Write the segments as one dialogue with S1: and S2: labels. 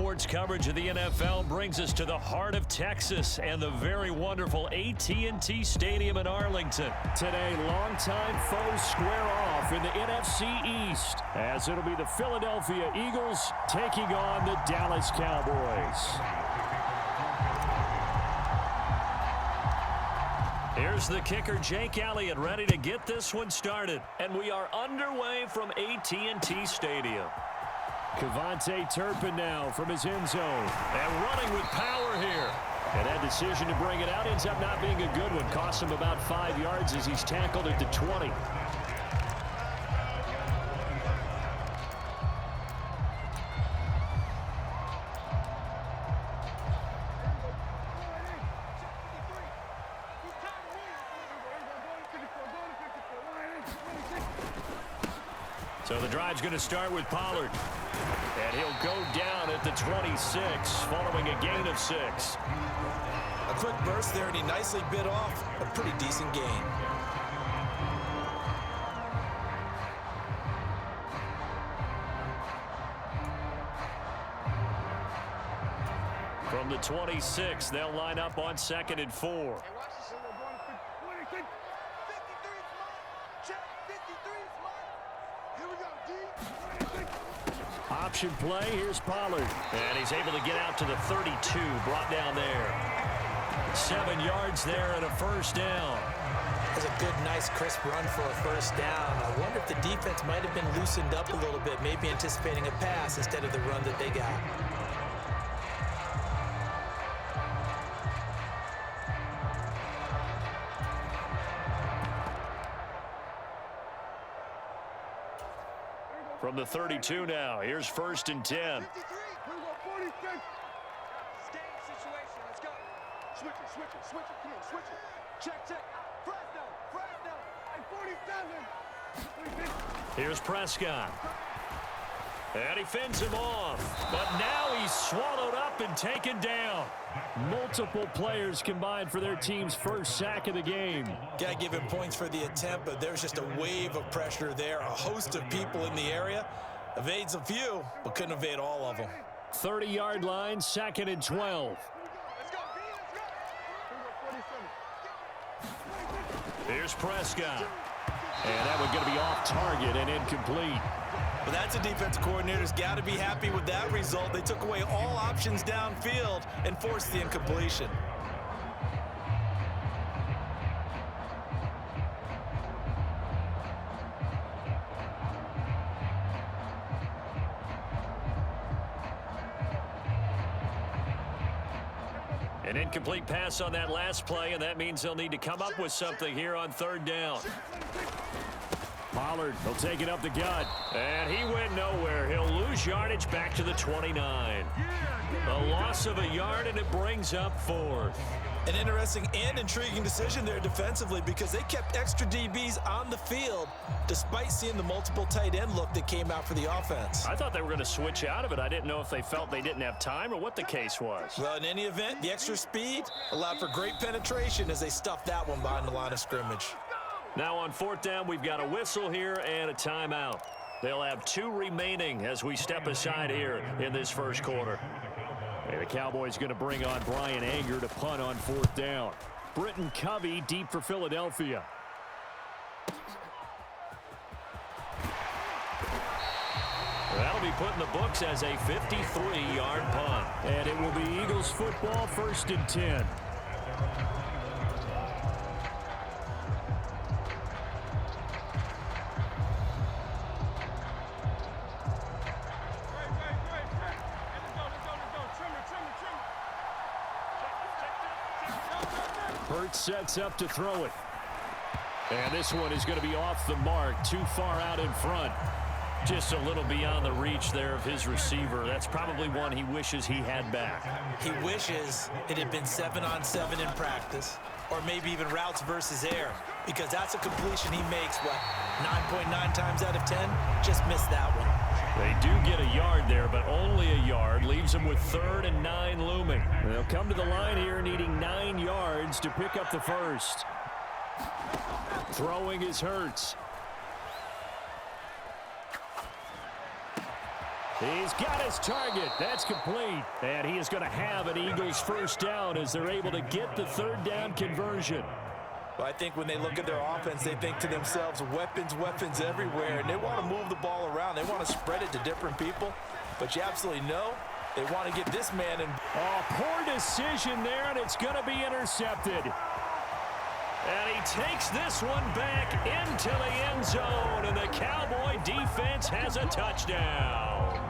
S1: sports coverage of the NFL brings us to the heart of Texas and the very wonderful AT&T Stadium in Arlington.
S2: Today, longtime foes square off in the NFC East, as it'll be the Philadelphia Eagles taking on the Dallas Cowboys.
S1: Here's the kicker, Jake Elliott, ready to get this one started. And we are underway from AT&T Stadium.
S2: Cavante Turpin now from his end zone.
S1: And running with power here.
S2: And that decision to bring it out ends up not being a good one. Costs him about 5 yards as he's tackled at the 20.
S1: So the drive's going to start with Pollard. And he'll go down at the 26, following a gain of 6.
S3: A quick burst there, and he nicely bit off a pretty decent gain.
S1: From the 26, they'll line up on 2nd and 4.
S2: Option play, here's Pollard.
S1: And he's able to get out to the 32, brought down there. 7 yards there and a first down.
S3: That's a good, nice, crisp run for a first down. I wonder if the defense might have been loosened up a little bit, maybe anticipating a pass instead of the run that they got.
S1: From the 32 now, here's 1st and 10.
S4: Stay in situation. Let's go. Switch it. Come on, switch it. Check. Fresno. And 47.
S1: Here's Prescott. And he fends him off. But now he's swallowed up and taken down.
S2: Multiple players combined for their team's first sack of the game.
S3: Got to give him points for the attempt, but there's just a wave of pressure there. A host of people in the area. Evades a few, but couldn't evade all of them.
S2: 30-yard line, 2nd and 12.
S1: Here's Prescott. And that one going to be off target and incomplete.
S3: But that's a defensive coordinator's got to be happy with that result. They took away all options downfield and forced the incompletion.
S1: An incomplete pass on that last play, and that means they'll need to come up with something here on 3rd down.
S2: Pollard, he'll take it up the gut.
S1: And he went nowhere. He'll lose yardage back to the 29. A loss of a yard, and it brings up 4th.
S3: An interesting and intriguing decision there defensively because they kept extra DBs on the field despite seeing the multiple tight end look that came out for the offense.
S1: I thought they were going to switch out of it. I didn't know if they felt they didn't have time or what the case was.
S3: Well, in any event, the extra speed allowed for great penetration as they stuffed that one behind the line of scrimmage.
S1: Now on 4th down, we've got a whistle here and a timeout. They'll have 2 remaining as we step aside here in this first quarter.
S2: And the Cowboys going to bring on Brian Anger to punt on 4th down. Britton Covey deep for Philadelphia.
S1: That'll be put in the books as a 53-yard punt.
S2: And it will be Eagles football, 1st and 10. Hurts sets up to throw it. And this one is going to be off the mark, too far out in front.
S1: Just a little beyond the reach there of his receiver. That's probably one he wishes he had back.
S3: He wishes it had been 7-on-7 in practice, or maybe even routes versus air, because that's a completion he makes, 9.9 times out of 10? Just missed that one.
S1: They do get a yard there, but only a yard. Leaves them with 3rd and 9 looming.
S2: They'll come to the line here needing 9 yards to pick up the first. Throwing is Hurts. He's got his target. That's complete. And he is going to have an Eagles first down as they're able to get the third down conversion.
S3: Well, I think when they look at their offense, they think to themselves, weapons, weapons everywhere. And they want to move the ball around. They want to spread it to different people. But you absolutely know they want to get this man in.
S2: Oh, poor decision there, and it's going to be intercepted.
S1: And he takes this one back into the end zone, and the Cowboy defense has a touchdown.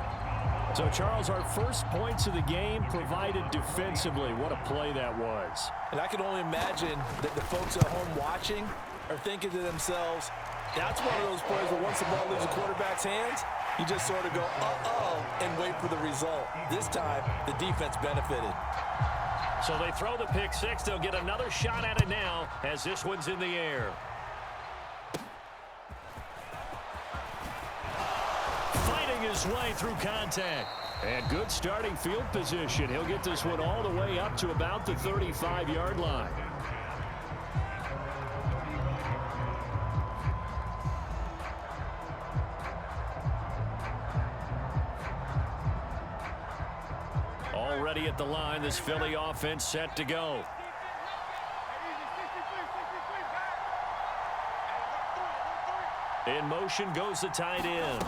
S2: So, Charles, our first points of the game provided defensively. What a play that was.
S3: And I can only imagine that the folks at home watching are thinking to themselves, that's one of those plays where once the ball leaves the quarterback's hands, you just sort of go, uh-oh, and wait for the result. This time, the defense benefited.
S1: So they throw the pick six. They'll get another shot at it now as this one's in the air. Fighting his way through contact.
S2: And good starting field position. He'll get this one all the way up to about the 35-yard line.
S1: Already at the line, this Philly offense set to go. In motion goes the tight end.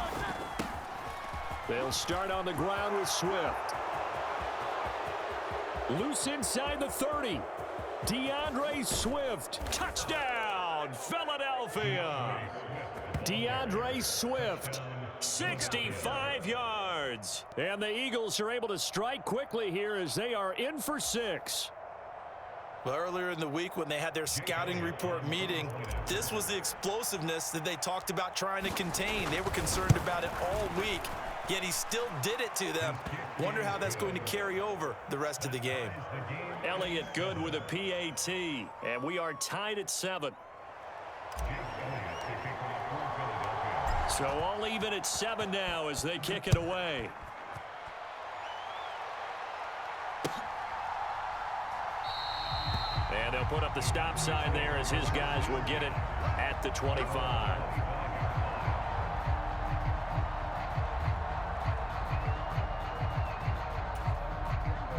S1: They'll start on the ground with Swift.
S2: Loose inside the 30. DeAndre Swift.
S1: Touchdown, Philadelphia.
S2: DeAndre Swift.
S1: 65 yards.
S2: And the Eagles are able to strike quickly here as they are in for 6.
S3: Well, earlier in the week when they had their scouting report meeting, this was the explosiveness that they talked about trying to contain. They were concerned about it all week, yet he still did it to them. Wonder how that's going to carry over the rest of the game.
S1: Elliott good with a PAT, and we are tied at 7. So all even at 7 now as they kick it away. And they'll put up the stop sign there as his guys will get it at the 25.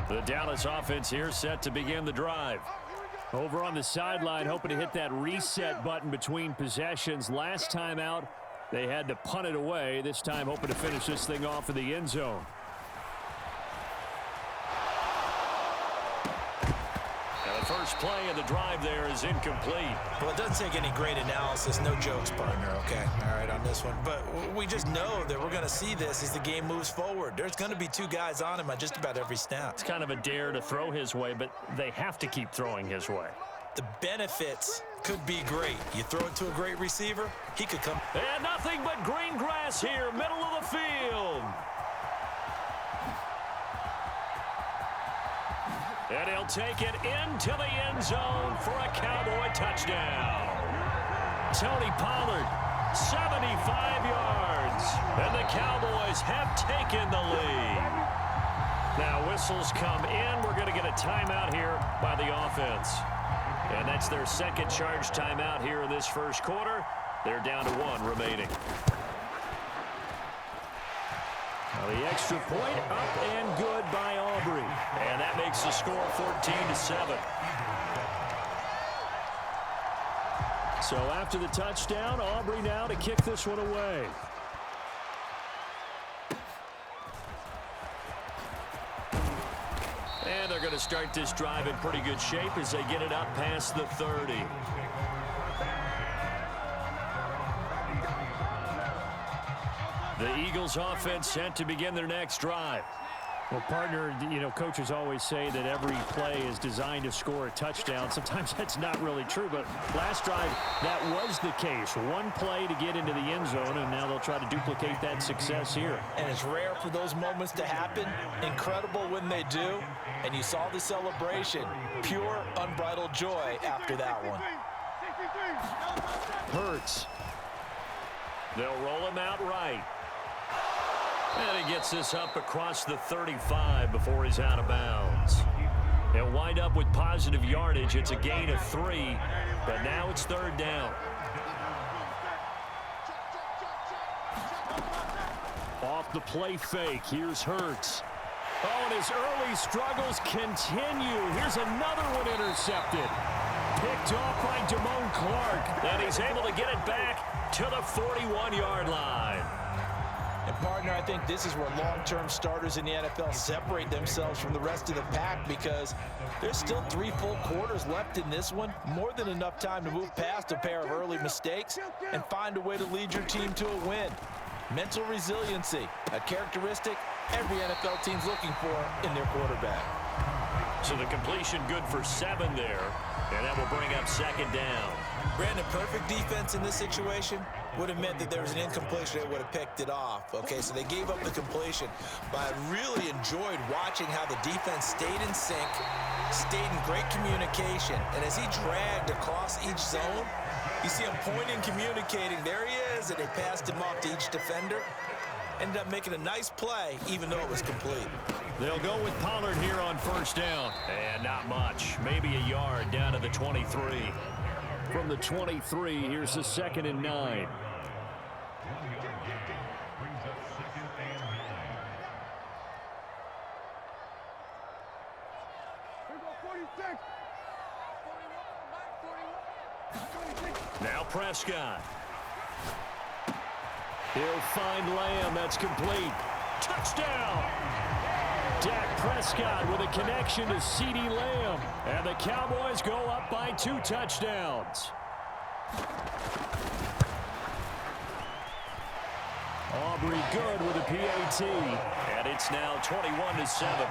S1: The Dallas offense here set to begin the drive.
S2: Over on the sideline, hoping to hit that reset button between possessions. Last time out, they had to punt it away. This time, hoping to finish this thing off in the end zone.
S1: And the first play of the drive there is incomplete.
S3: Well, it doesn't take any great analysis. No jokes, partner, okay? All right, on this one. But we just know that we're going to see this as the game moves forward. There's going to be 2 guys on him on just about every snap.
S1: It's kind of a dare to throw his way, but they have to keep throwing his way.
S3: The benefits could be great. You throw it to a great receiver, he could come.
S1: And nothing but green grass here, middle of the field. And he'll take it into the end zone for a Cowboy touchdown. Tony Pollard, 75 yards. And the Cowboys have taken the lead. Now whistles come in. We're going to get a timeout here by the offense. And that's their second charge timeout here in this first quarter. They're down to 1 remaining.
S2: Now the extra point up and good by Aubrey.
S1: And that makes the score 14-7.
S2: So after the touchdown, Aubrey now to kick this one away.
S1: And they're going to start this drive in pretty good shape as they get it up past the 30. The Eagles offense set to begin their next drive.
S2: Well, partner, you know, coaches always say that every play is designed to score a touchdown. Sometimes that's not really true, but last drive, that was the case. 1 play to get into the end zone, and now they'll try to duplicate that success here.
S3: And it's rare for those moments to happen. Incredible when they do. And you saw the celebration. Pure, unbridled joy after that one.
S2: Hurts.
S1: They'll roll him out right. And he gets this up across the 35 before he's out of bounds. He'll wind up with positive yardage. It's a gain of 3, but now it's 3rd down.
S2: Off The play fake. Here's Hurts. Oh, and his early struggles continue. Here's another one intercepted. Picked off by Damone Clark.
S1: And he's able to get it back to the 41-yard line.
S3: And, partner, I think this is where long-term starters in the NFL separate themselves from the rest of the pack, because there's still 3 full quarters left in this one. More than enough time to move past a pair of early mistakes and find a way to lead your team to a win. Mental resiliency, a characteristic every NFL team's looking for in their quarterback.
S1: So the completion good for 7 there, and that will bring up 2nd down.
S3: Brandon, perfect defense in this situation would have meant that there was an incompletion. They would have picked it off. Okay, so they gave up the completion. But I really enjoyed watching how the defense stayed in sync, stayed in great communication. And as he dragged across each zone, you see him pointing, communicating. There he is, and they passed him off to each defender. Ended up making a nice play, even though it was complete.
S2: They'll go with Pollard here on 1st down.
S1: And not much. Maybe a yard down to the 23.
S2: From the 23, here's the 2nd and 9.
S1: Now Prescott.
S2: He'll find Lamb. That's complete.
S1: Touchdown!
S2: Dak Prescott with a connection to CeeDee Lamb. And the Cowboys go up by 2 touchdowns. Aubrey good with a PAT.
S1: And it's now 21-7.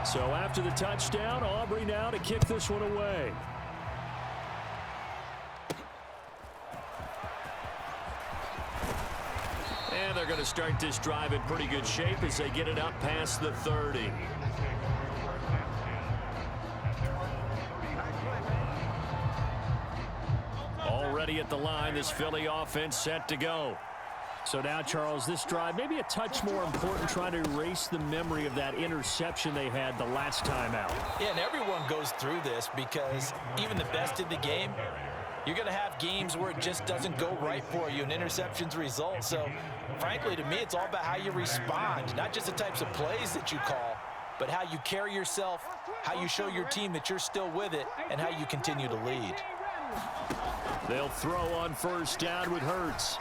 S2: So after the touchdown, Aubrey now to kick this one away.
S1: And they're going to start this drive in pretty good shape as they get it up past the 30. Already at the line, this Philly offense set to go.
S2: So now, Charles, this drive maybe a touch more important, trying to erase the memory of that interception they had the last time out.
S3: Yeah, and everyone goes through this, because even the best in the game, you're going to have games where it just doesn't go right for you, and interceptions result. So, frankly, to me, it's all about how you respond, not just the types of plays that you call, but how you carry yourself, how you show your team that you're still with it, and how you continue to lead.
S2: They'll throw on 1st down with Hurts.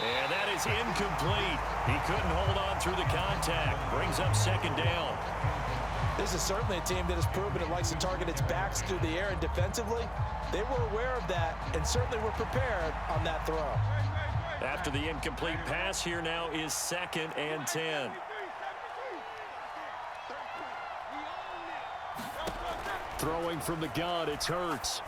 S1: And that is incomplete. He couldn't hold on through the contact. Brings up 2nd down.
S3: This is certainly a team that has proven it likes to target its backs through the air, and defensively, they were aware of that and certainly were prepared on that throw.
S1: After the incomplete pass, here now is 2nd and 10.
S2: Throwing from the gun, it's Hurts.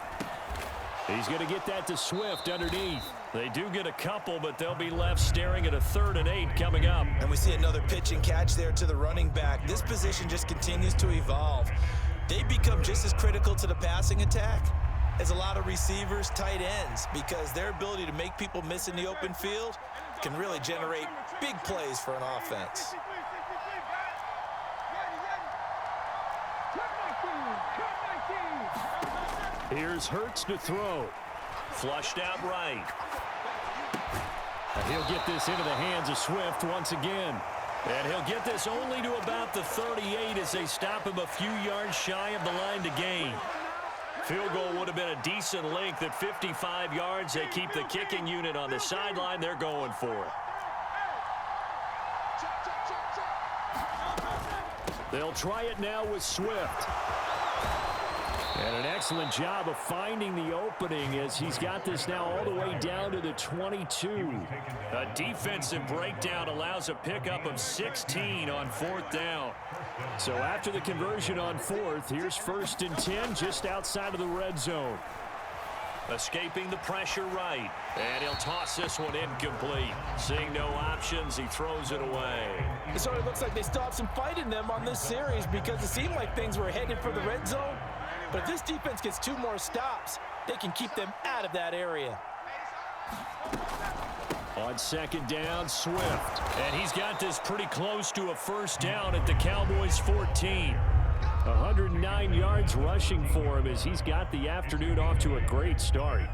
S2: He's going to get that to Swift underneath.
S1: They do get a couple, but they'll be left staring at a 3rd and 8 coming up.
S3: And we see another pitch and catch there to the running back. This position just continues to evolve. They become just as critical to the passing attack as a lot of receivers, tight ends, because their ability to make people miss in the open field can really generate big plays for an offense.
S2: Here's Hurts to throw.
S1: Flushed out right.
S2: And he'll get this into the hands of Swift once again.
S1: And he'll get this only to about the 38 as they stop him a few yards shy of the line to gain. Field goal would have been a decent length at 55 yards. They keep the kicking unit on the sideline. They're going for it.
S2: They'll try it now with Swift. And an excellent job of finding the opening as he's got this now all the way down to the 22.
S1: A defensive breakdown allows a pickup of 16 on 4th down.
S2: So after the conversion on 4th, here's 1st and 10 just outside of the red zone.
S1: Escaping the pressure right. And he'll toss this one incomplete. Seeing no options, he throws it away.
S3: So it looks like they still have some fight in them on this series, because it seemed like things were headed for the red zone. But if this defense gets 2 more stops, they can keep them out of that area.
S2: On 2nd down, Swift.
S1: And he's got this pretty close to a 1st down at the Cowboys' 14.
S2: 109 yards rushing for him as he's got the afternoon off to a great start.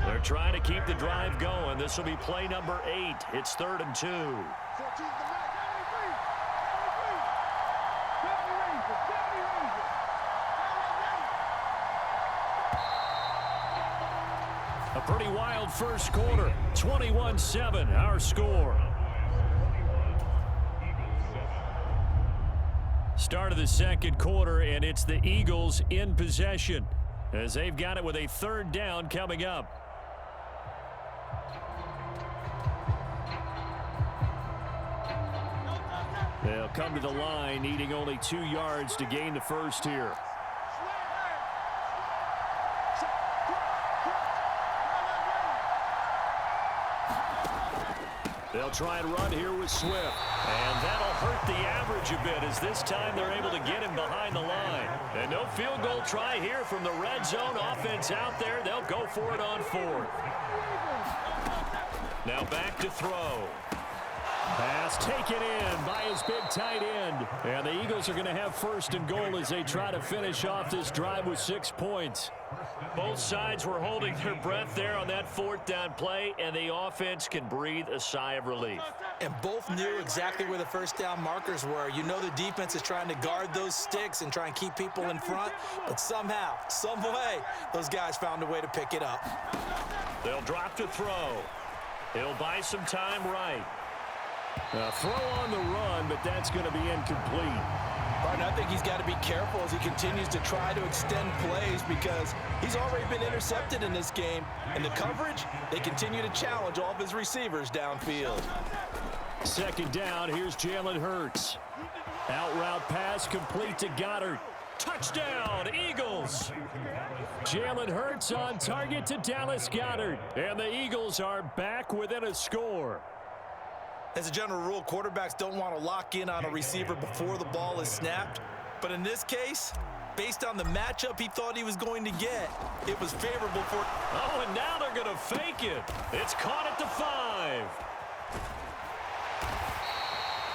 S1: They're trying to keep the drive going. This will be play number 8. It's 3rd and 2.
S4: 14
S1: A pretty wild first quarter. 21-7, our score. Start of the second quarter, and it's the Eagles in possession as they've got it with a 3rd down coming up.
S2: They'll come to the line, needing only 2 yards to gain the first here. They'll try and run here with Swift.
S1: And that'll hurt the average a bit as this time they're able to get him behind the line. And no field goal try here from the red zone. Offense out there. They'll go for it on 4th. Now back to throw.
S2: Pass taken in by his big tight end. And the Eagles are going to have 1st and goal as they try to finish off this drive with 6 points.
S1: Both sides were holding their breath there on that 4th down play, and the offense can breathe a sigh of relief.
S3: And both knew exactly where the first down markers were. You know the defense is trying to guard those sticks and try and keep people in front, but somehow, some way, those guys found a way to pick it up.
S1: They'll drop to throw. He'll buy some time right.
S2: A throw on the run, but that's going to be incomplete.
S3: Martin, I think he's got to be careful as he continues to try to extend plays because he's already been intercepted in this game. And the coverage, they continue to challenge all of his receivers downfield.
S2: 2nd down, here's Jalen Hurts. Out route pass complete to Goddard.
S1: Touchdown, Eagles!
S2: Jalen Hurts on target to Dallas Goedert. And the Eagles are back within a score.
S3: As a general rule, quarterbacks don't want to lock in on a receiver before the ball is snapped. But in this case, based on the matchup he thought he was going to get, it was favorable for...
S1: Oh, and now they're going to fake it. It's caught at the 5.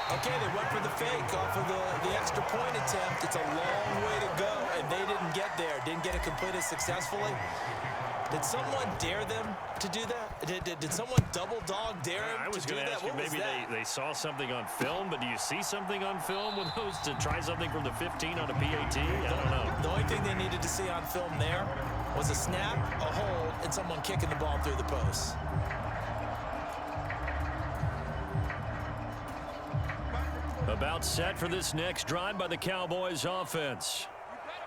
S3: Okay, they went for the fake off of the extra point attempt. It's a long way to go, and they didn't get there. Didn't get it completed successfully. Did someone dare them to do that? Did someone double dog dare him
S1: I was
S3: to do
S1: going to
S3: that?
S1: ask you, maybe they saw something on film, but do you see something on film with those to try something from the 15 on a PAT? I don't know.
S3: The only thing they needed to see on film there was a snap, a hold, and someone kicking the ball through the post.
S1: About set for this next drive by the Cowboys offense.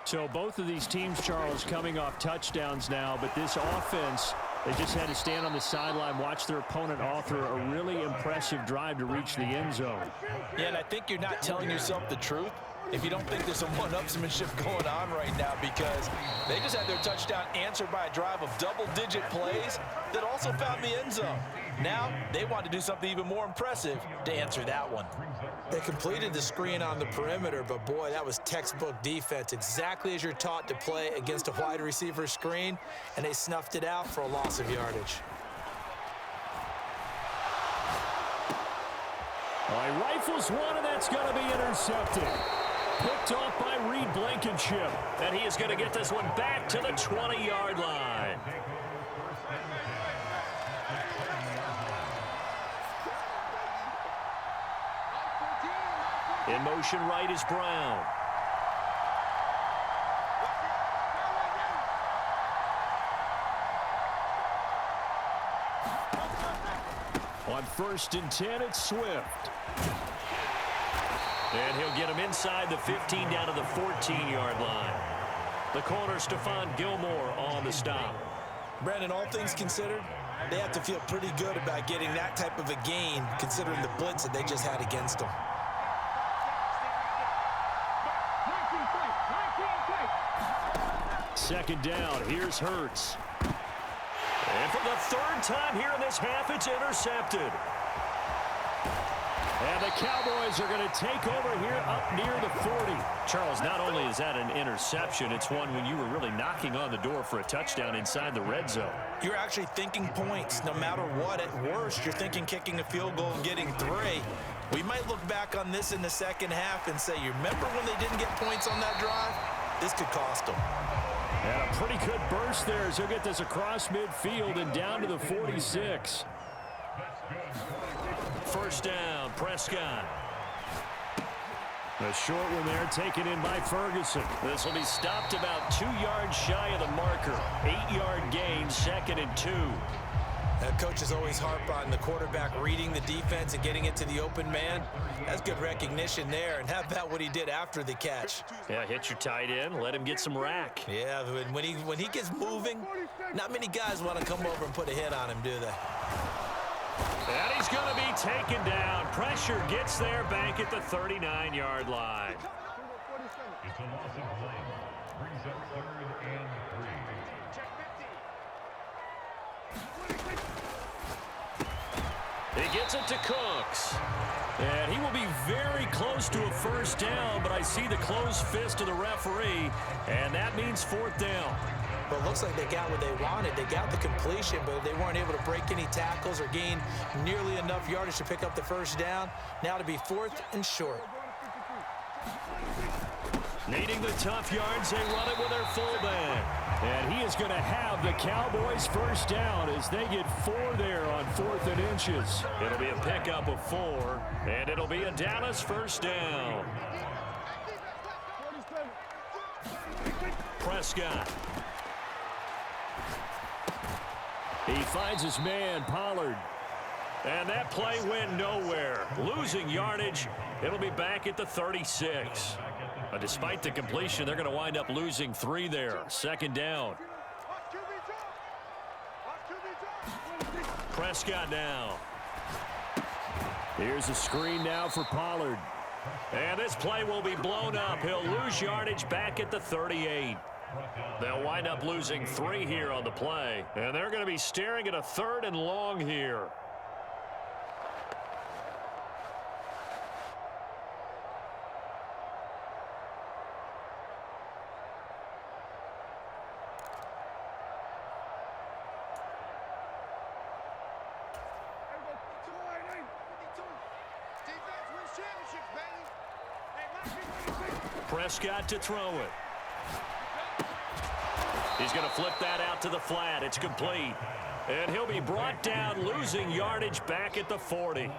S2: So both of these teams, Charles, coming off touchdowns now, but this offense, they just had to stand on the sideline, watch their opponent author a really impressive drive to reach the end zone.
S3: Yeah, and I think you're not telling yourself the truth if you don't think there's some one-upsmanship going on right now, because they just had their touchdown answered by a drive of double-digit plays that also found the end zone. Now they want to do something even more impressive to answer that one. They completed the screen on the perimeter, but boy, that was textbook defense, exactly as you're taught to play against a wide receiver screen, and they snuffed it out for a loss of yardage.
S2: He rifles one, and that's going to be intercepted. Picked off by Reed Blankenship.
S1: And he is going to get this one back to the 20-yard line. In motion right is Brown.
S2: On 1st and 10, it's Swift.
S1: And he'll get him inside the 15 down to the 14-yard line. The corner, Stephon Gilmore, on the stop.
S3: Brandon, all things considered, they have to feel pretty good about getting that type of a gain, considering the blitz that they just had against them.
S2: Second down, here's Hurts.
S1: And for the 3rd time here in this half, it's intercepted.
S2: And the Cowboys are going to take over here up near the 40.
S1: Charles, not only is that an interception, it's one when you were really knocking on the door for a touchdown inside the red zone.
S3: You're actually thinking points no matter what. At worst, you're thinking kicking a field goal and getting 3. We might look back on this in the second half and say, you remember when they didn't get points on that drive? This could cost them.
S2: And a pretty good burst there as he'll get this across midfield and down to the 46.
S1: First down, Prescott.
S2: A short one there taken in by Ferguson.
S1: This will be stopped about 2 yards shy of the marker. 8-yard gain, 2nd and 2.
S3: Coaches always harp on the quarterback reading the defense and getting it to the open man. That's good recognition there. And how about what he did after the catch?
S1: Yeah, hit your tight end, let him get some rack.
S3: Yeah, when he gets moving, not many guys want to come over and put a hit on him, do they?
S1: And he's going to be taken down. Pressure gets there back at the 39-yard line.
S5: It's a loss of play. Brings up 3rd and 3.
S1: He gets it to Cooks. And he will be very close to a first down, but I see the closed fist of the referee, and that means 4th down.
S3: Well, it looks like they got what they wanted. They got the completion, but they weren't able to break any tackles or gain nearly enough yardage to pick up the first down. Now to be 4th and short.
S1: Needing the tough yards, they run it with their fullback.
S2: And he is going to have the Cowboys first down as they get 4 there on 4th and inches.
S1: It'll be a pickup of 4, and it'll be a Dallas first down. Prescott.
S2: He finds his man, Pollard.
S1: And that play went nowhere. Losing yardage. It'll be back at the 36. But despite the completion, they're going to wind up losing 3 there. 2nd down. Prescott now.
S2: Here's a screen now for Pollard.
S1: And this play will be blown up. He'll lose yardage back at the 38. They'll wind up losing 3 here on the play. And they're going to be staring at a 3rd and long here. Prescott to throw it. He's going to flip that out to the flat. It's complete. And he'll be brought down, losing yardage back at the 40.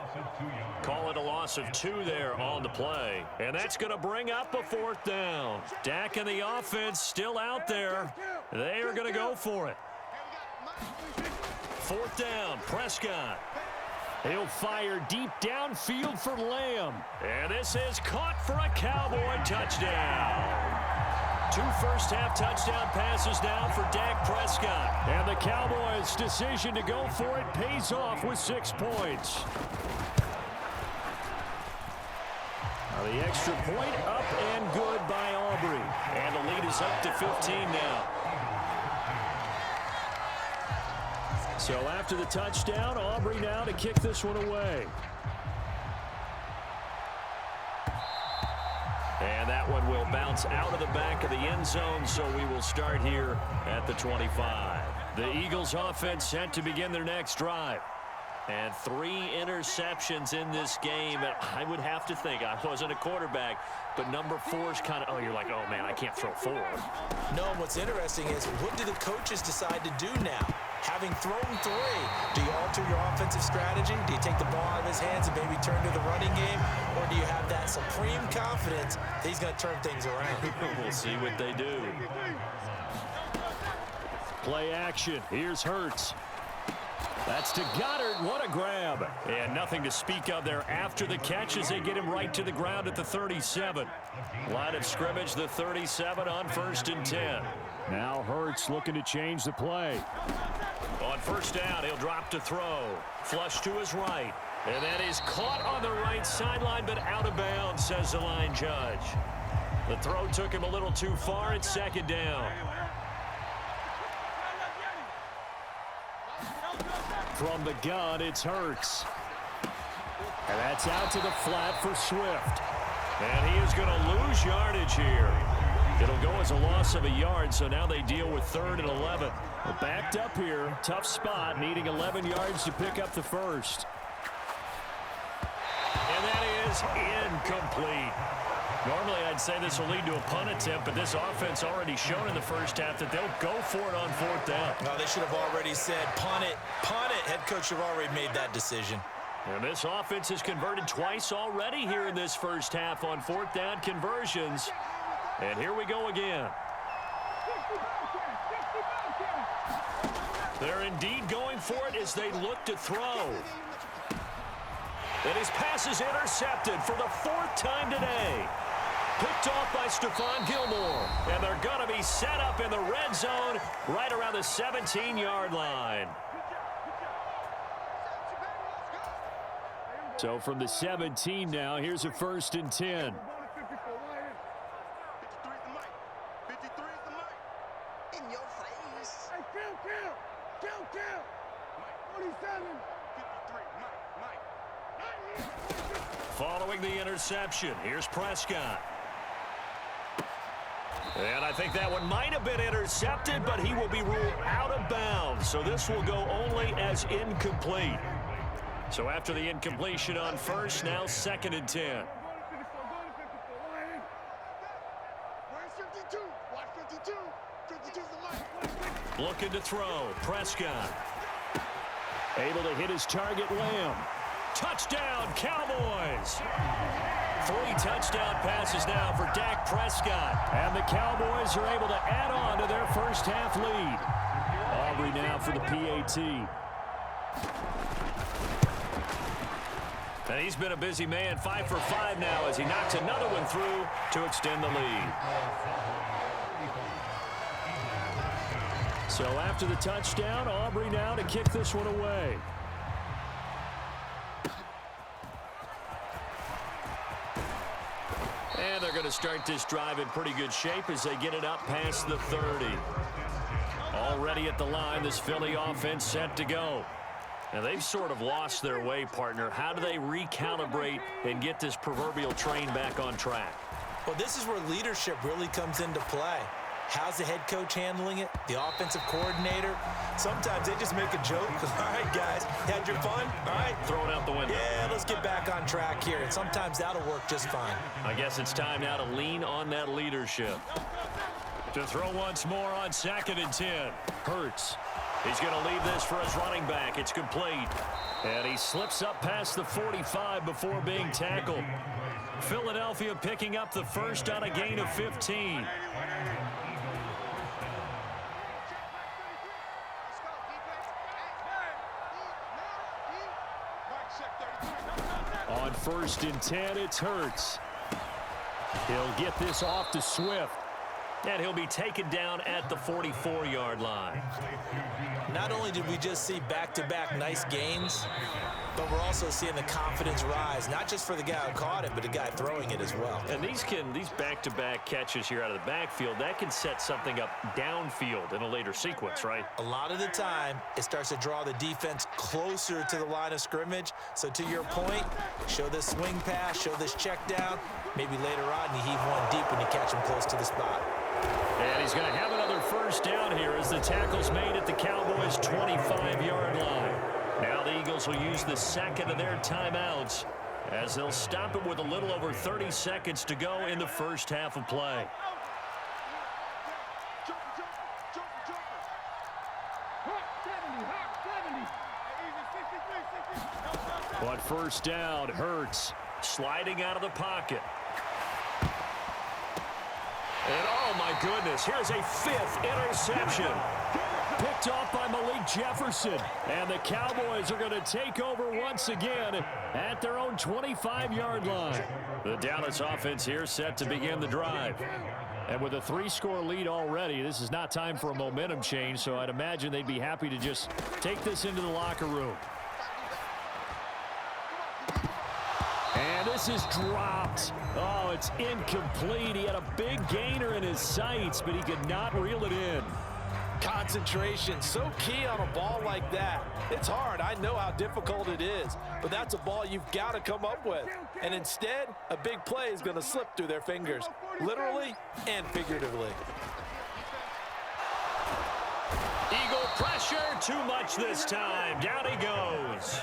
S1: Call it a loss of 2 there on the play. And that's going to bring up a 4th down. Dak and the offense still out there. They are going to go for it. 4th down, Prescott.
S2: He'll fire deep downfield for Lamb.
S1: And this is caught for a Cowboy touchdown. 2 first-half touchdown passes now for Dak Prescott.
S2: And the Cowboys' decision to go for it pays off with 6 points. Now the extra point up and good by Aubrey.
S1: And the lead is up to 15 now.
S2: So after the touchdown, Aubrey now to kick this one away.
S1: And that one will bounce out of the back of the end zone, so we will start here at the 25.
S2: The Eagles offense set to begin their next drive.
S1: And 3 interceptions in this game. I would have to think, I wasn't a quarterback, but number 4 is kind of, you're like, oh man, I can't throw 4.
S3: No, what's interesting is, what do the coaches decide to do now? Having thrown 3, do you alter your offensive strategy? Do you take the ball out of his hands and maybe turn to the running game? Or do you have that supreme confidence that he's going to turn things around?
S1: We'll see what they do.
S2: Play action. Here's Hurts. That's to Goddard. What a grab.
S1: And nothing to speak of there after the catch as they get him right to the ground at the 37. Line of scrimmage, the 37 on 1st and 10.
S2: Now Hurts looking to change the play.
S1: On 1st down, he'll drop to throw. Flush to his right. And that is caught on the right sideline, but out of bounds, says the line judge. The throw took him a little too far. It's 2nd down.
S2: From the gun, it's Hurts. And that's out to the flat for Swift.
S1: And he is going to lose yardage here. It'll go as a loss of a yard, so now they deal with 3rd and 11.
S2: Well, backed up here, tough spot, needing 11 yards to pick up the first.
S1: And that
S2: is incomplete. Normally, I'd say this will lead to a punt attempt, but this offense already shown in the first half that they'll go for it on fourth down.
S3: No, they should have already said, punt it, punt it. Head coach should have already made that decision.
S2: And this offense has converted twice already here in this first half on fourth down conversions. And here we go again. They're indeed going for it as they look to throw. And his pass is intercepted for the fourth time today. Picked off by Stephon Gilmore. And they're going to be set up in the red zone right around the 17-yard line. So from the 17 now, here's a 1st and 10.
S4: 53 is the mic. In your face. Hey, kill. 47. 53, Mike.
S2: Following the interception, here's Prescott. And I think that one might have been intercepted, but he will be ruled out of bounds. So this will go only as incomplete. So after the incompletion on first, now 2nd and 10.
S4: Where's 52? Watch 52. 52's the mic.
S2: Looking to throw, Prescott. Able to hit his target, Lamb. Touchdown, Cowboys! 3 touchdown passes now for Dak Prescott. And the Cowboys are able to add on to their first half lead. Aubrey now for the PAT. And he's been a busy man, 5 for 5 now as he knocks another one through to extend the lead. So after the touchdown, Aubrey now to kick this one away. And they're going to start this drive in pretty good shape as they get it up past the 30. Already at the line, this Philly offense set to go. Now, they've sort of lost their way, partner. How do they recalibrate and get this proverbial train back on track?
S3: Well, this is where leadership really comes into play. How's the head coach handling it? The offensive coordinator? Sometimes they just make a joke. All right, guys, had your fun? All right.
S2: Throw it out the window.
S3: Yeah, let's get back on track here. And sometimes that'll work just fine.
S2: I guess it's time now to lean on that leadership. To throw once more on 2nd and 10. Hurts. He's going to leave this for his running back. It's complete. And he slips up past the 45 before being tackled. Philadelphia picking up the first on a gain of 15. On 1st and 10, it's Hurts. He'll get this off to Swift. And he'll be taken down at the 44-yard line.
S3: Not only did we just see back-to-back nice gains, but we're also seeing the confidence rise, not just for the guy who caught it, but the guy throwing it as well.
S2: And these back-to-back catches here out of the backfield, that can set something up downfield in a later sequence, right?
S3: A lot of the time, it starts to draw the defense closer to the line of scrimmage. So to your point, show this swing pass, show this check down. Maybe later on, you heave one deep when you catch him close to the spot.
S2: And he's going to have another first down here as the tackle's made at the Cowboys' 25-yard line. Now the Eagles will use the second of their timeouts as they'll stop it with a little over 30 seconds to go in the first half of play. But first down, Hurts sliding out of the pocket. And oh my goodness, here's a 5th interception. Picked off by Malik Jefferson. And the Cowboys are going to take over once again at their own 25-yard line. The Dallas offense here set to begin the drive. And with a 3-score lead already, this is not time for a momentum change, so I'd imagine they'd be happy to just take this into the locker room. And this is dropped. Oh, it's incomplete. He had a big gainer in his sights, but he could not reel it in.
S6: Concentration, so key on a ball like that. It's hard. I know how difficult it is, but that's a ball you've got to come up with. And instead, a big play is going to slip through their fingers, literally and figuratively.
S2: Eagle pressure, too much this time. Down he goes.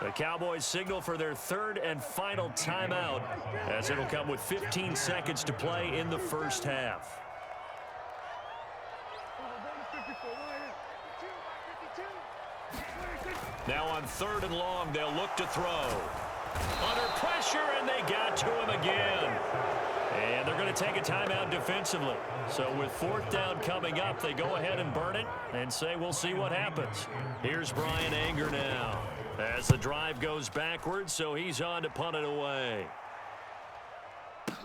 S2: The Cowboys signal for their third and final timeout, as it'll come with 15 seconds to play in the first half. Now on 3rd and long, they'll look to throw. Under pressure, and they got to him again. And they're going to take a timeout defensively. So with 4th down coming up, they go ahead and burn it and say we'll see what happens. Here's Brian Anger now as the drive goes backwards, so he's on to punt it away.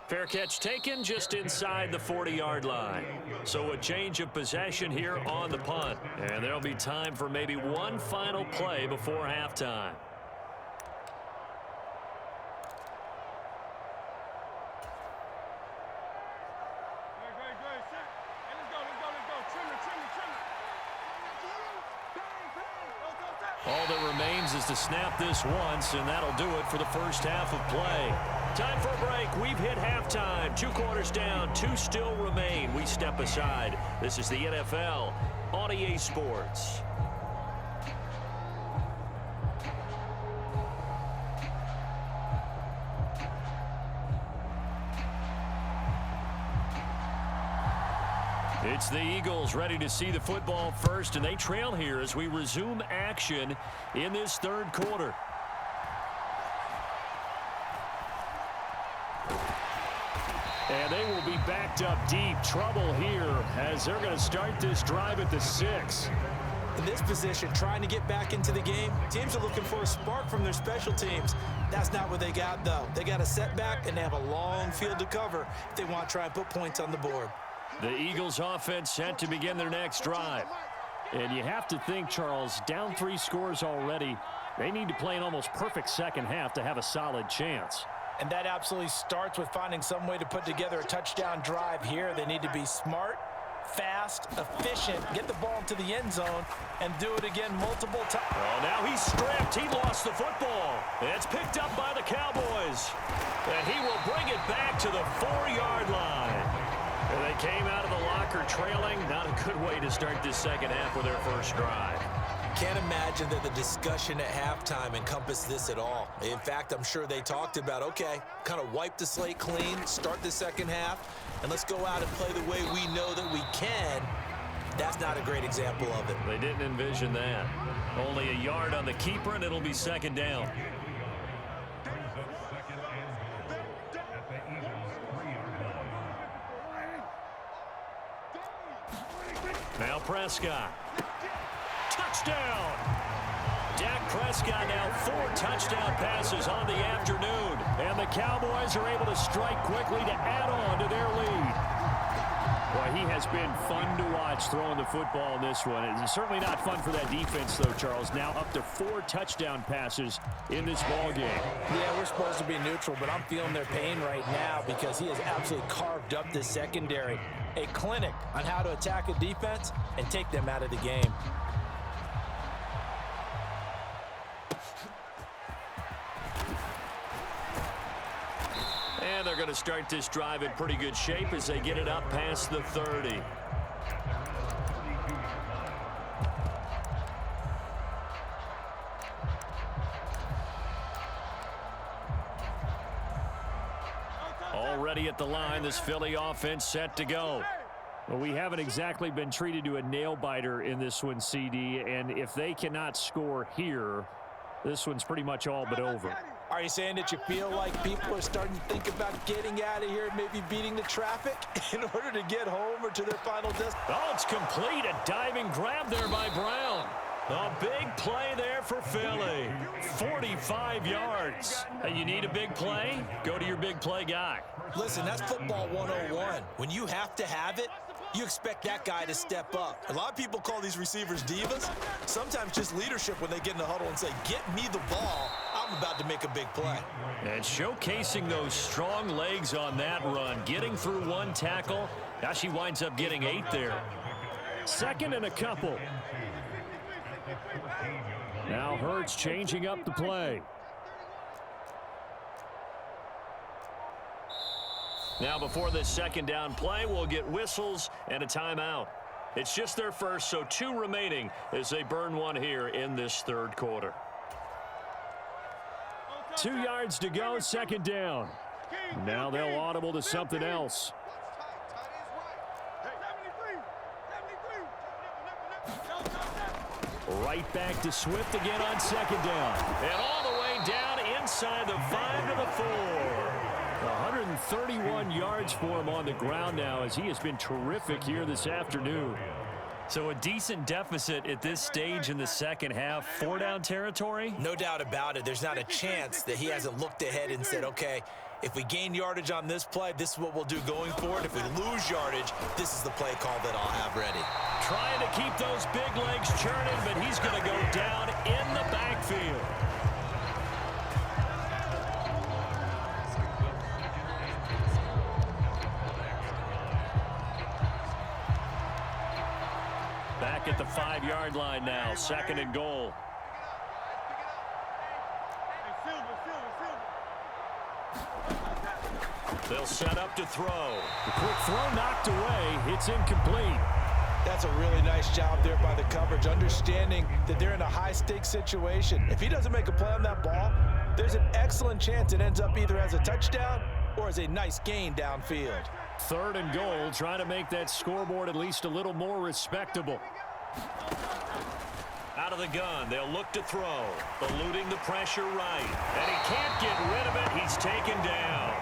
S2: Fair catch taken just inside the 40-yard line. So a change of possession here on the punt. And there'll be time for maybe one final play before halftime. All that remains is to snap this once, and that'll do it for the first half of play. Time for a break. We've hit halftime. 2 quarters down, 2 still remain. We step aside. This is the NFL on EA Sports. It's the Eagles ready to see the football first, and they trail here as we resume action in this 3rd quarter. And they will be backed up deep. Trouble here as they're going to start this drive at the 6.
S6: In this position, trying to get back into the game, teams are looking for a spark from their special teams. That's not what they got, though. They got a setback, and they have a long field to cover if they want to try and put points on the board.
S2: The Eagles offense set to begin their next drive. And you have to think, Charles, down 3 scores already. They need to play an almost perfect second half to have a solid chance.
S6: And that absolutely starts with finding some way to put together a touchdown drive here. They need to be smart, fast, efficient, get the ball into the end zone, and do it again multiple times.
S2: Oh, now he's stripped. He lost the football. It's picked up by the Cowboys. And he will bring it back to the 4-yard line. And they came out of the locker trailing. Not a good way to start this second half with their first drive.
S3: Can't imagine that the discussion at halftime encompassed this at all. In fact, I'm sure they talked about, okay, kind of wipe the slate clean, start the second half, and let's go out and play the way we know that we can. That's not a great example of it.
S2: They didn't envision that. Only a yard on the keeper, and it'll be 2nd down. Now Prescott. Touchdown! Dak Prescott now 4 touchdown passes on the afternoon. And the Cowboys are able to strike quickly to add on to their lead. Boy, he has been fun to watch throwing the football in this one. It's certainly not fun for that defense, though, Charles. Now up to 4 touchdown passes in this ball game.
S6: Yeah, we're supposed to be neutral, but I'm feeling their pain right now because he has absolutely carved up this secondary. A clinic on how to attack a defense and take them out of the game.
S2: And they're going to start this drive in pretty good shape as they get it up past the 30. Already at the line, this Philly offense set to go. Well, we haven't exactly been treated to a nail-biter in this one, CD, and if they cannot score here, this one's pretty much all but over.
S6: Are you saying that you feel like people are starting to think about getting out of here, maybe beating the traffic in order to get home or to their final destination?
S2: Oh, it's complete. A diving grab there by Brown. A big play there for Philly. 45 yards. Hey, you need a big play? Go to your big play guy.
S3: Listen, that's football 101. When you have to have it, you expect that guy to step up. A lot of people call these receivers divas. Sometimes just leadership when they get in the huddle and say, get me the ball. I'm about to make a big play.
S2: And showcasing those strong legs on that run. Getting through 1 tackle. Now she winds up getting 8 there. 2nd and a couple. Now Hurts changing up the play. Now before this 2nd down play, we'll get whistles and a timeout. It's just their first, so 2 remaining as they burn one here in this 3rd quarter. 2 yards to go, second down. Now they'll audible to something else. Right back to Swift again on second down.
S1: And all the way down inside the 5 to the 4.
S2: 131 yards for him on the ground now as he has been terrific here this afternoon.
S1: So a decent deficit at this stage in the second half. 4-down territory?
S3: No doubt about it. There's not a chance that he hasn't looked ahead and said, okay, if we gain yardage on this play, this is what we'll do going forward. If we lose yardage, this is the play call that I'll have ready.
S1: Trying to keep those big legs churning, but he's going to go down in the backfield. Back at the 5-yard line now, second and goal. They'll set up to throw.
S2: The quick throw knocked away. It's incomplete.
S6: That's a really nice job there by the coverage, understanding that they're in a high-stakes situation. If he doesn't make a play on that ball, there's an excellent chance it ends up either as a touchdown or as a nice gain downfield.
S2: Third and goal, trying to make that scoreboard at least a little more respectable.
S1: Out of the gun, they'll look to throw. Eluding the pressure right. And he can't get rid of it. He's taken down.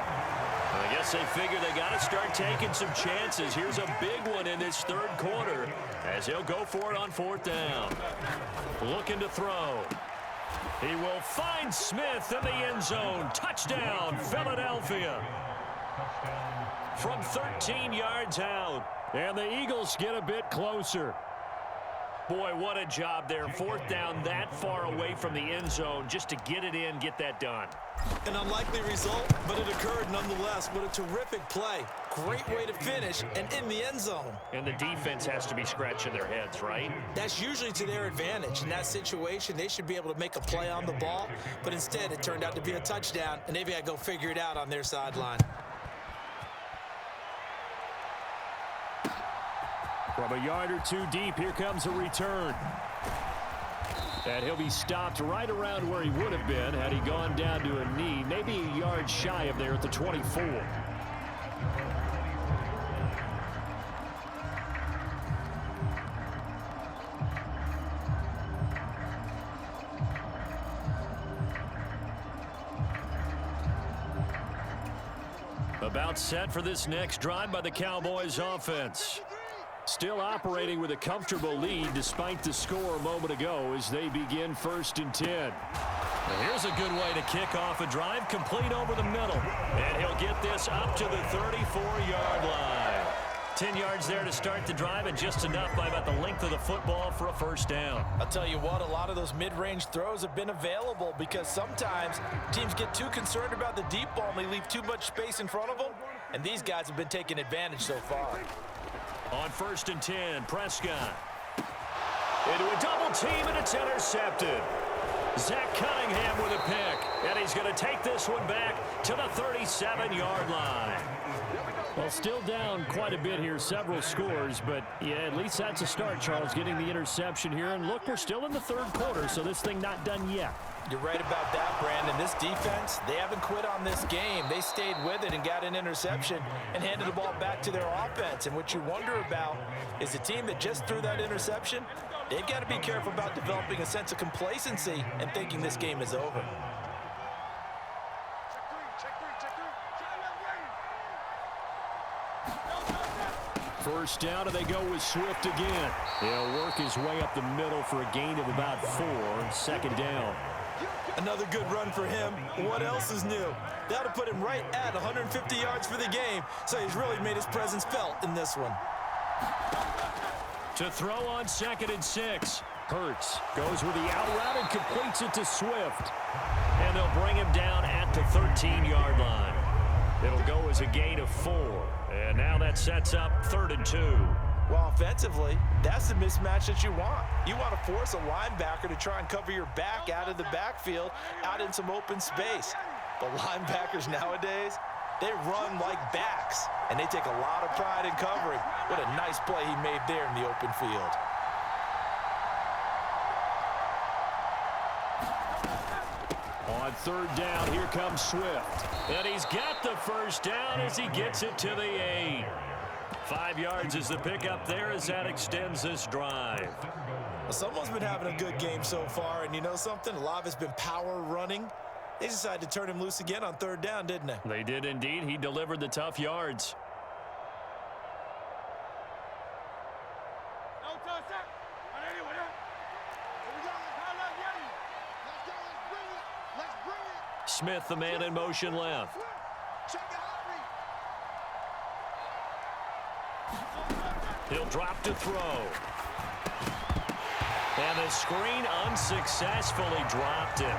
S1: I guess they figure they got to start taking some chances. Here's a big one in this third quarter as he'll go for it on 4th down. Looking to throw. He will find Smith in the end zone. Touchdown, Philadelphia. From 13 yards out.
S2: And the Eagles get a bit closer.
S1: Boy, what a job there. 4th down that far away from the end zone just to get it in, get that done.
S3: An unlikely result, but it occurred nonetheless. What a terrific play. Great way to finish and in the end zone.
S1: And the defense has to be scratching their heads, right?
S3: That's usually to their advantage. In that situation, they should be able to make a play on the ball, but instead it turned out to be a touchdown, and they've got to go figure it out on their sideline.
S2: From a yard or two deep, here comes a return. And he'll be stopped right around where he would have been had he gone down to a knee, maybe a yard shy of there at the 24.
S1: About set for this next drive by the Cowboys offense.
S2: Still operating with a comfortable lead despite the score a moment ago as they begin 1st and 10.
S1: And here's a good way to kick off a drive, complete over the middle. And he'll get this up to the 34-yard line. 10 yards there to start the drive, and just enough by about the length of the football for a 1st down.
S6: I'll tell you what, a lot of those mid-range throws have been available because sometimes teams get too concerned about the deep ball and they leave too much space in front of them, and these guys have been taking advantage so far.
S1: On 1st and 10, Prescott. Into a double team, and it's intercepted. Zach Cunningham with a pick, and he's going to take this one back to the 37-yard line.
S2: Well, still down quite a bit here, several scores, but yeah, at least that's a start, Charles, getting the interception here. And look, we're still in the 3rd quarter, so this thing not done yet.
S6: You're right about that, Brandon. This defense, they haven't quit on this game. They stayed with it and got an interception and handed the ball back to their offense. And what you wonder about is the team that just threw that interception, they've got to be careful about developing a sense of complacency and thinking this game is over.
S2: First down, and they go with Swift again. He'll work his way up the middle for a gain of about 4. 2nd down.
S3: Another good run for him. What else is new? That'll put him right at 150 yards for the game, so he's really made his presence felt in this one.
S1: To throw on 2nd and 6.
S2: Hurts goes with the out route and completes it to Swift.
S1: And they'll bring him down at the 13-yard line. It'll go as a gain of 4. And now that sets up 3rd and 2.
S6: Well, offensively, that's the mismatch that you want. You want to force a linebacker to try and cover your back out of the backfield, out in some open space. But linebackers nowadays, they run like backs, and they take a lot of pride in covering. What a nice play he made there in the open field.
S2: On On third down, here comes Swift.
S1: And he's got the first down as he gets it to the 8. 5 yards is the pickup there as that extends this drive.
S3: Well, someone's been having a good game so far, and you know something? A lot of it's been power running. They decided to turn him loose again on third down, didn't they?
S1: They did indeed. He delivered the tough yards. Smith, the man in motion left. He'll drop to throw. And the screen unsuccessfully dropped it.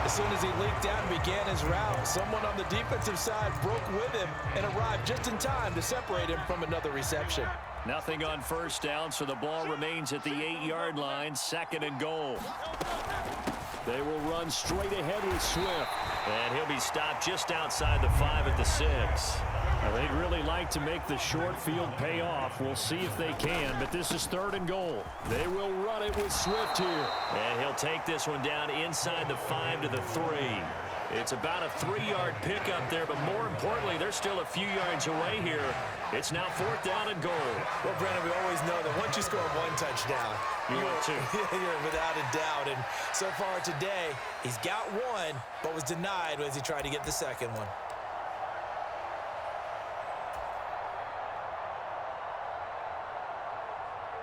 S6: As soon as he leaked out and began his route, someone on the defensive side broke with him and arrived just in time to separate him from another reception.
S1: Nothing on first down, so the ball remains at the 8-yard line, 2nd and goal.
S2: They will run straight ahead with Swift.
S1: And he'll be stopped just outside the 5 at the 6.
S2: They'd really like to make the short field pay off. We'll see if they can, but this is 3rd and goal. They will run it with Swift here.
S1: And he'll take this one down inside the 5 to the 3. It's about a 3-yard pickup there, but more importantly, they're still a few yards away here. It's now 4th down and goal.
S3: Well, Brandon, we always know that once you score 1 touchdown, you're without a doubt. And so far today, he's got 1, but was denied as he tried to get the 2nd one.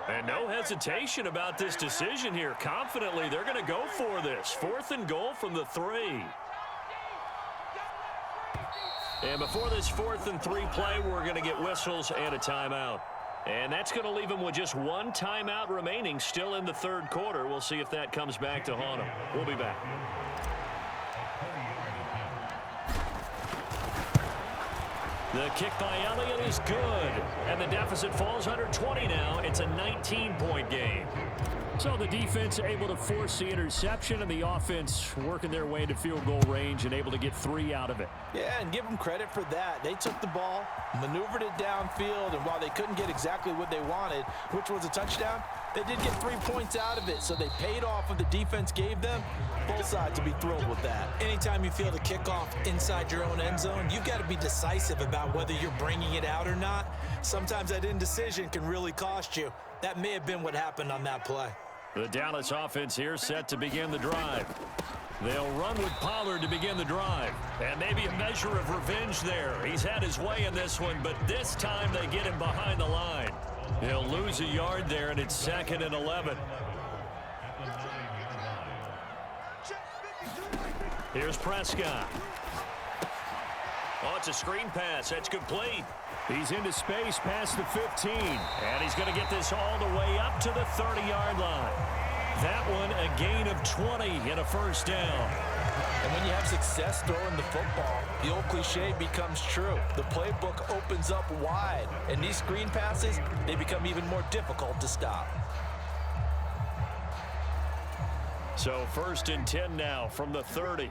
S1: And no hesitation about this decision here. Confidently, they're going to go for this. 4th and goal from the 3. And before this 4th and 3 play, we're going to get whistles and a timeout. And that's going to leave them with just 1 timeout remaining still in the 3rd quarter. We'll see if that comes back to haunt them. We'll be back. The kick by Elliott is good. And the deficit falls under 20 now. It's a 19-point game.
S2: So the defense able to force the interception, and the offense working their way into field goal range and able to get 3 out of it.
S6: Yeah, and give them credit for that. They took the ball, maneuvered it downfield, and while they couldn't get exactly what they wanted, which was a touchdown, they did get 3 points out of it, so they paid off what the defense gave them. Both sides to be thrilled with that.
S3: Anytime you field a kickoff inside your own end zone, you've got to be decisive about whether you're bringing it out or not. Sometimes that indecision can really cost you. That may have been what happened on that play.
S1: The Dallas offense here set to begin the drive. They'll run with Pollard to begin the drive. And maybe a measure of revenge there. He's had his way in this one, but this time they get him behind the line. He'll lose a yard there, and it's 2nd and 11. Here's Prescott. Oh, it's a screen pass. That's complete.
S2: He's into space past the 15.
S1: And he's going to get this all the way up to the 30-yard line. That one a gain of 20 and a first down.
S6: And when you have success throwing the football, the old cliche becomes true. The playbook opens up wide. And these screen passes, they become even more difficult to stop.
S1: So 1st and 10 now from the 30.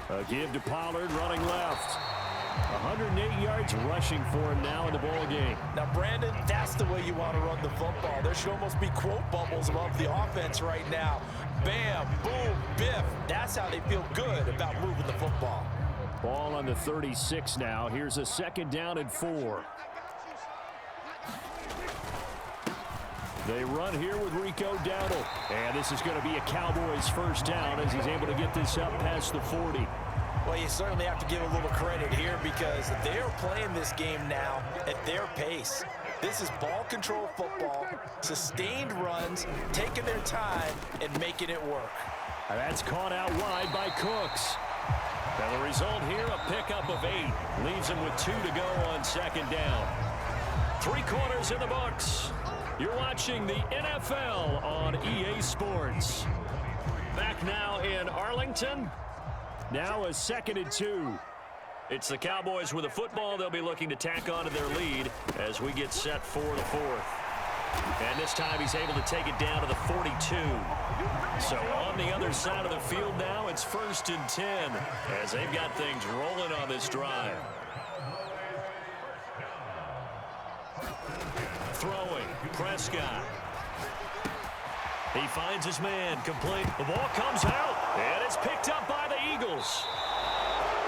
S2: A give to Pollard running left. 108 yards rushing for him now in the ball game.
S6: Now, Brandon, that's the way you want to run the football. There should almost be quote bubbles above the offense right now. Bam, boom, biff. That's how they feel good about moving the football.
S2: Ball on the 36 now. Here's a 2nd down and 4. They run here with Rico Dowdle. And this is going to be a Cowboys first down as he's able to get this up past the 40.
S3: Well, you certainly have to give a little credit here because they're playing this game now at their pace. This is ball control football, sustained runs, taking their time and making it work.
S2: And that's caught out wide by Cooks.
S1: And the result here, a pickup of 8. Leaves him with 2 to go on 2nd down. 3 quarters in the books. You're watching the NFL on EA Sports. Back now in Arlington.
S2: Now a 2nd and 2.
S1: It's the Cowboys with the football. They'll be looking to tack on to their lead as we get set for the 4th. And this time he's able to take it down to the 42. So on the other side of the field now, it's 1st and 10 as they've got things rolling on this drive. Throwing, Prescott. He finds his man, complete. The ball comes out, and it's picked up by the Eagles.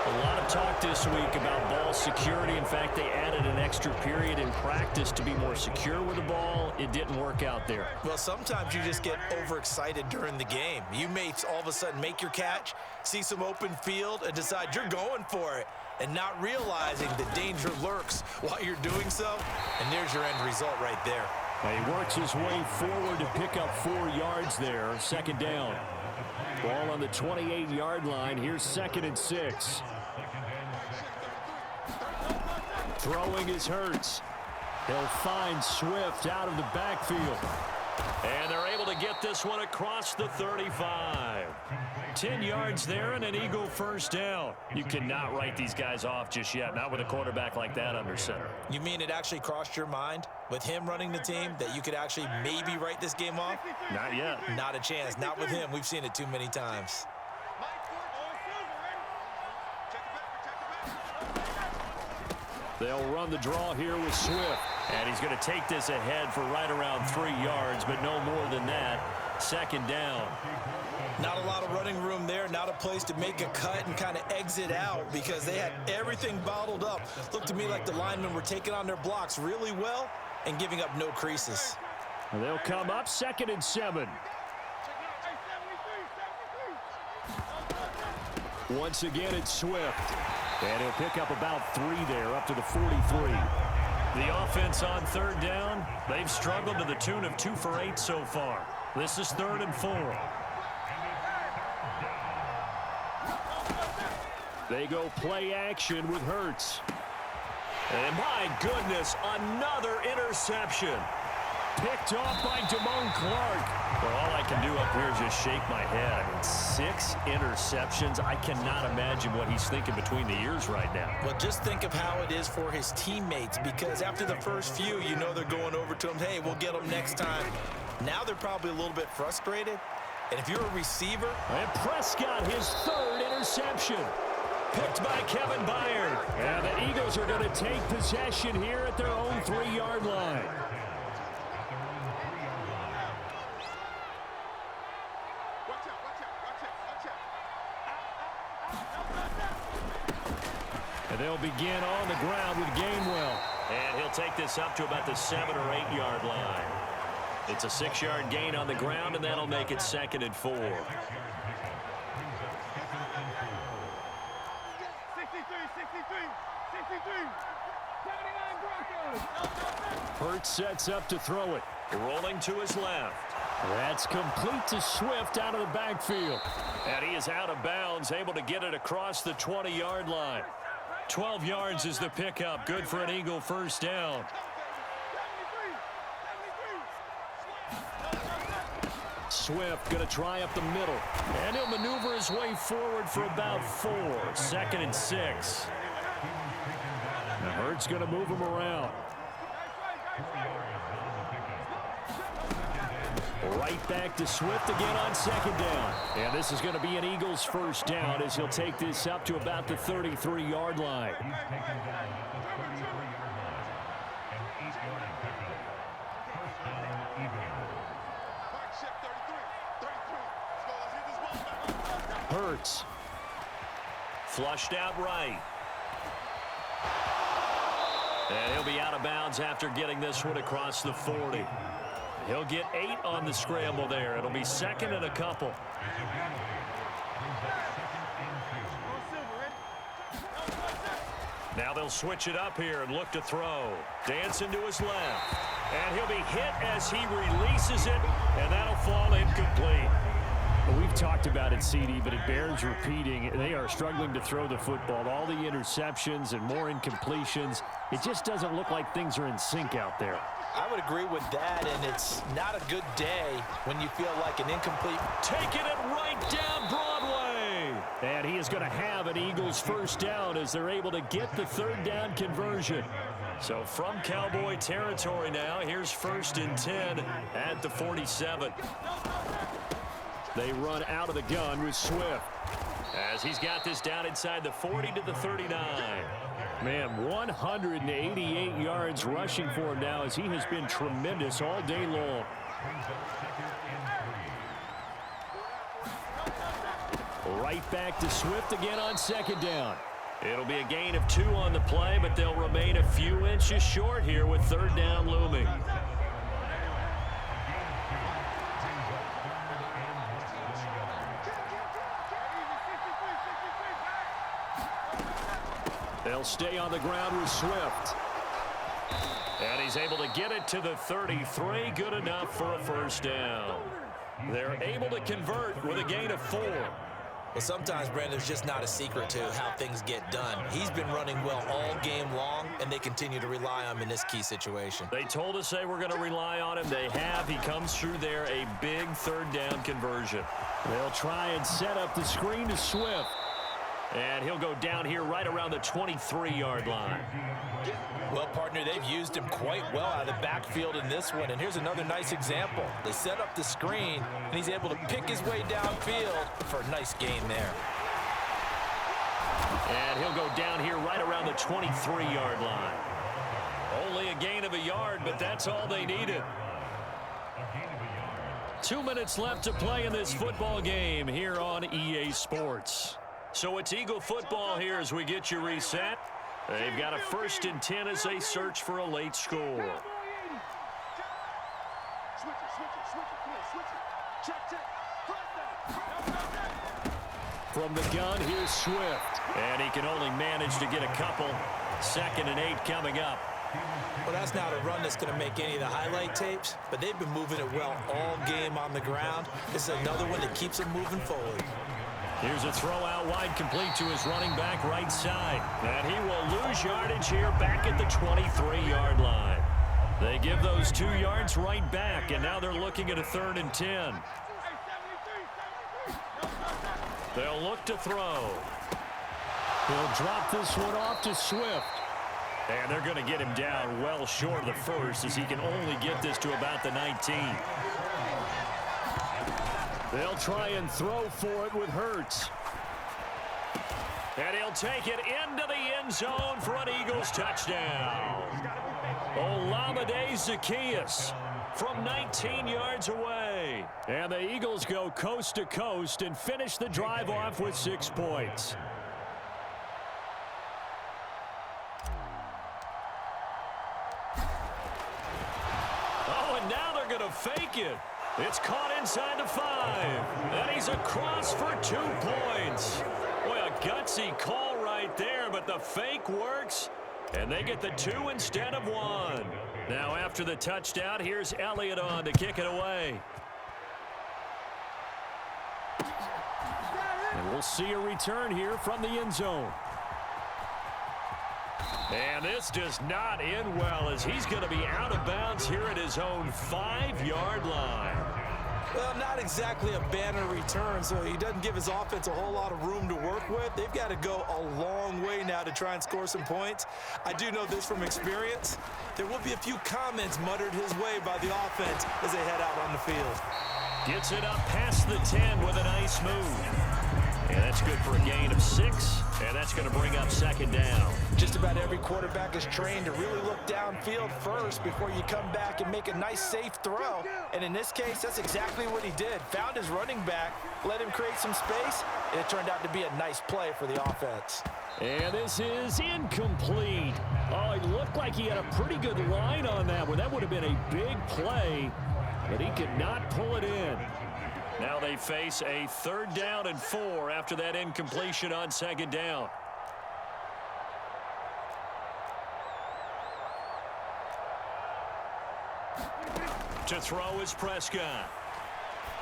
S1: A lot of talk this week about ball security. In fact, they added an extra period in practice to be more secure with the ball. It didn't work out there.
S3: Well, sometimes you just get overexcited during the game. You may all of a sudden make your catch, see some open field, and decide you're going for it, and not realizing the danger lurks while you're doing so. And there's your end result right there.
S2: He works his way forward to pick up 4 yards there. Second down. Ball on the 28-yard line. Here's 2nd and 6. Throwing is Hurts. He'll find Swift out of the backfield.
S1: And they're able to get this one across the 35. 10 yards there and an Eagle first down.
S2: You cannot write these guys off just yet, not with a quarterback like that under center.
S3: You mean it actually crossed your mind with him running the team that you could actually maybe write this game off?
S2: Not yet.
S3: Not a chance. Not with him. We've seen it too many times.
S2: They'll run the draw here with Swift. And he's going to take this ahead for right around 3 yards, but no more than that. Second down.
S3: Not a lot of running room there. Not a place to make a cut and kind of exit out because they had everything bottled up. Looked to me like the linemen were taking on their blocks really well and giving up no creases.
S2: And they'll come up 2nd and 7. Once again, it's Swift. And he'll pick up about 3 there, up to the 43.
S1: The offense on third down, they've struggled to the tune of 2 for 8 so far. This is 3rd and 4.
S2: They go play action with Hurts.
S1: And my goodness, another interception.
S2: Picked off by Damone Clark.
S1: Well, all I can do up here is just shake my head. I mean, 6 interceptions. I cannot imagine what he's thinking between the ears right now.
S3: Well, just think of how it is for his teammates because after the first few, you know they're going over to him, hey, we'll get them next time. Now they're probably a little bit frustrated. And if you're a receiver.
S2: And Prescott, his 3rd interception. Picked by Kevin Byard. And the Eagles are going to take possession here at their own 3-yard line. And they'll begin on the ground with Gainwell.
S1: And he'll take this up to about the 7 or 8 yard line. It's a 6-yard gain on the ground, and that'll make it 2nd and 4.
S4: 63, 63, 63, 79 Broncos.
S2: Hurts sets up to throw it.
S1: Rolling to his left.
S2: That's complete to Swift out of the backfield.
S1: And he is out of bounds, able to get it across the 20-yard line. 12 yards is the pickup. Good for an Eagle first down.
S2: Swift going to try up the middle.
S1: And he'll maneuver his way forward for about 4. 2nd and 6.
S2: Now Hurts going to move him around. Right back to Swift again on 2nd down. And this is going to be an Eagles first down as he'll take this up to about the 33-yard line. Hurts.
S1: Flushed out right. And he'll be out of bounds after getting this one across the 40. He'll get 8 on the scramble there. It'll be 2nd and a couple. Now they'll switch it up here and look to throw. Dancing to his left. And he'll be hit as he releases it, and that'll fall incomplete.
S2: Well, we've talked about it, CD, but it bears repeating. They are struggling to throw the football. All the interceptions and more incompletions. It just doesn't look like things are in sync out there.
S6: I would agree with that, and it's not a good day when you feel like an incomplete.
S1: Taking it right down Broadway.
S2: And he is going to have an Eagles first down as they're able to get the 3rd down conversion.
S1: So from Cowboy territory now, here's 1st and 10 at the 47.
S2: They run out of the gun with Swift.
S1: As he's got this down inside the 40 to the 39.
S2: Man, 188 yards rushing for him now as he has been tremendous all day long.
S5: Brings up 2nd and 3.
S2: Right back to Swift again on 2nd down. It'll be a gain of 2 on the play, but they'll remain a few inches short here with 3rd down looming. They'll stay on the ground with Swift. And he's able to get it to the 33. Good enough for a 1st down. They're able to convert with a gain of 4.
S3: Well, sometimes, Brandon, there's just not a secret to how things get done. He's been running well all game long, and they continue to rely on him in this key situation.
S2: They told us they were going to rely on him. They have. He comes through there, a big 3rd down conversion. They'll try and set up the screen to Swift. And he'll go down here right around the 23-yard line.
S6: Well, partner, they've used him quite well out of the backfield in this one. And here's another nice example. They set up the screen, and he's able to pick his way downfield for a nice gain there.
S2: And he'll go down here right around the 23-yard line. Only a gain of a yard, but that's all they needed. 2 minutes left to play in this football game here on EA Sports. So it's Eagle football here as we get you reset. They've got a 1st and 10 as they search for a late score. From the gun, here's Swift. And he can only manage to get a couple. 2nd and 8 coming up.
S3: Well, that's not a run that's going to make any of the highlight tapes, but they've been moving it well all game on the ground. This is another one that keeps them moving forward.
S2: Here's a throw out wide, complete to his running back right side. And he will lose yardage here back at the 23-yard line. They give those 2 yards right back, and now they're looking at a 3rd and 10. They'll look to throw. He'll drop this one off to Swift. And they're going to get him down well short of the 1st as he can only get this to about the 19. They'll try and throw for it with Hurts. And he'll take it into the end zone for an Eagles touchdown. Olamide Zaccheaus from 19 yards away. And the Eagles go coast to coast and finish the drive off with 6 points. Oh, and now they're going to fake it. It's caught inside the 5. And he's across for 2 points. Boy, a gutsy call right there, but the fake works. And they get the 2 instead of 1. Now after the touchdown, here's Elliott on to kick it away. And we'll see a return here from the end zone. And this does not end well as he's going to be out of bounds here at his own 5-yard line.
S3: Well, not exactly a banner return, so he doesn't give his offense a whole lot of room to work with. They've got to go a long way now to try and score some points. I do know this from experience. There will be a few comments muttered his way by the offense as they head out on the field.
S2: Gets it up past the 10 with a nice move. And that's good for a gain of 6, and that's going to bring up 2nd down.
S6: Just about every quarterback is trained to really look downfield first before you come back and make a nice, safe throw. And in this case, that's exactly what he did. Found his running back, let him create some space, and it turned out to be a nice play for the offense.
S2: And this is incomplete. Oh, it looked like he had a pretty good line on that one. That would have been a big play, but he could not pull it in. Now they face a 3rd down and 4 after that incompletion on 2nd down. To throw is Prescott.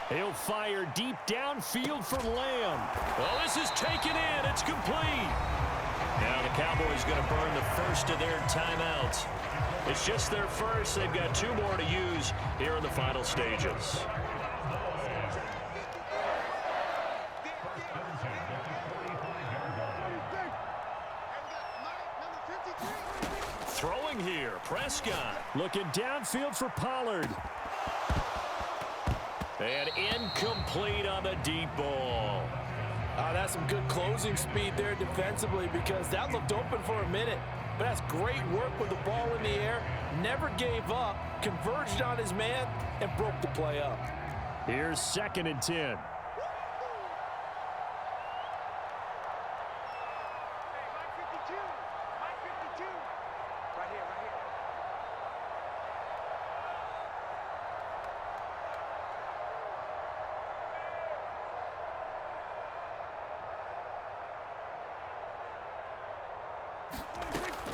S2: He'll fire deep downfield for Lamb. Well, this is taken in. It's complete. Now the Cowboys going to burn the first of their timeouts. It's just their first. They've got 2 more to use here in the final stages. Throwing here, Prescott. Looking downfield for Pollard. And incomplete on the deep ball.
S6: That's some good closing speed there defensively because that looked open for a minute. but that's great work with the ball in the air, never gave up, converged on his man, and broke the play up.
S2: Here's 2nd and 10.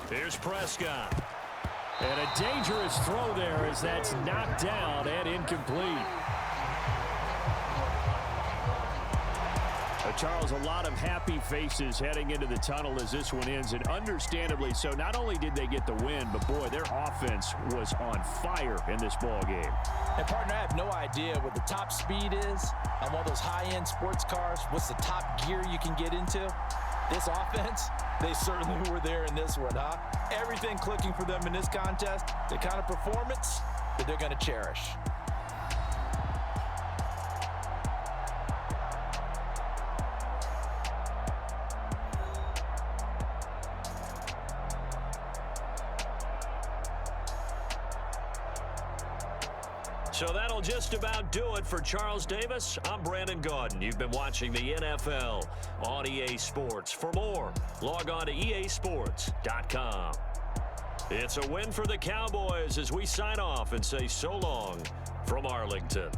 S1: Here's Prescott.
S2: And a dangerous throw there as that's knocked down and incomplete. Charles, a lot of happy faces heading into the tunnel as this one ends, and understandably so. Not only did they get the win, but boy, their offense was on fire in this ball game.
S6: And partner, I have no idea what the top speed is on one of those high-end sports cars. What's the top gear you can get into? This offense, they certainly were there in this one, huh? Everything clicking for them in this contest, the kind of performance that they're going to cherish.
S1: So that'll just about do it for Charles Davis. I'm Brandon Gaudin. You've been watching the NFL on EA Sports. For more, log on to easports.com. It's a win for the Cowboys as we sign off and say so long from Arlington.